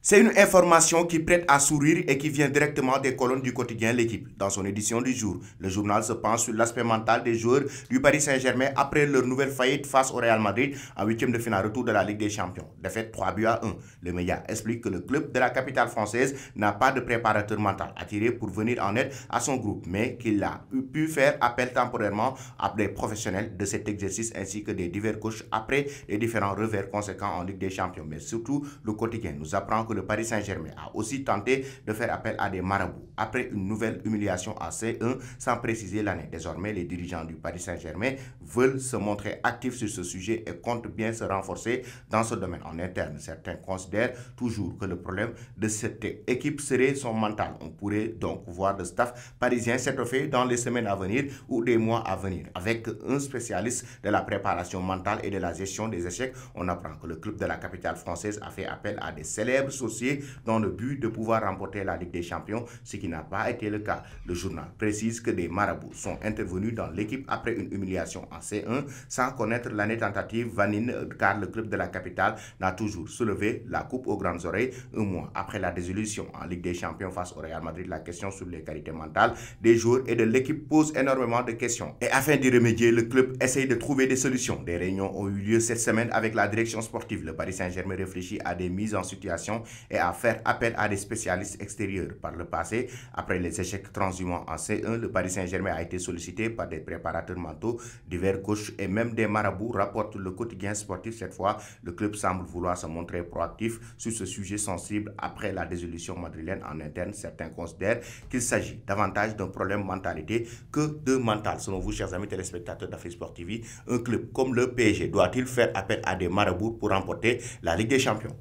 C'est une information qui prête à sourire et qui vient directement des colonnes du quotidien L'équipe. Dans son édition du jour, le journal se penche sur l'aspect mental des joueurs du Paris Saint-Germain après leur nouvelle faillite face au Real Madrid en huitième de finale retour de la Ligue des Champions. Défaite 3-1. Le média explique que le club de la capitale française n'a pas de préparateur mental attiré pour venir en aide à son groupe, mais qu'il a pu faire appel temporairement à des professionnels de cet exercice ainsi que des divers coachs après les différents revers conséquents en Ligue des Champions. Mais surtout, le quotidien nous apprend que le Paris Saint-Germain a aussi tenté de faire appel à des marabouts après une nouvelle humiliation à C1 sans préciser l'année. Désormais, les dirigeants du Paris Saint-Germain veulent se montrer actifs sur ce sujet et comptent bien se renforcer dans ce domaine. En interne, certains considèrent toujours que le problème de cette équipe serait son mental. On pourrait donc voir le staff parisien s'étoffer dans les semaines à venir ou des mois à venir. Avec un spécialiste de la préparation mentale et de la gestion des échecs, on apprend que le club de la capitale française a fait appel à des célèbres associés dans le but de pouvoir remporter la Ligue des Champions, ce qui n'a pas été le cas. Le journal précise que des marabouts sont intervenus dans l'équipe après une humiliation en C1 sans connaître l'année tentative vanine car le club de la capitale n'a toujours soulevé la coupe aux grandes oreilles. Un mois après la désolution en Ligue des Champions face au Real Madrid, la question sur les qualités mentales des joueurs et de l'équipe pose énormément de questions. Et afin d'y remédier, le club essaye de trouver des solutions. Des réunions ont eu lieu cette semaine avec la direction sportive. Le Paris Saint-Germain réfléchit à des mises en situation et à faire appel à des spécialistes extérieurs. Par le passé, après les échecs transhumants en C1, le Paris Saint-Germain a été sollicité par des préparateurs mentaux, divers coachs et même des marabouts, rapporte le quotidien sportif. Cette fois, le club semble vouloir se montrer proactif sur ce sujet sensible après la désolution madrilène. En interne, certains considèrent qu'il s'agit davantage d'un problème mentalité que de mental. Selon vous, chers amis téléspectateurs d'Afrique Sport TV, un club comme le PSG doit-il faire appel à des marabouts pour remporter la Ligue des Champions?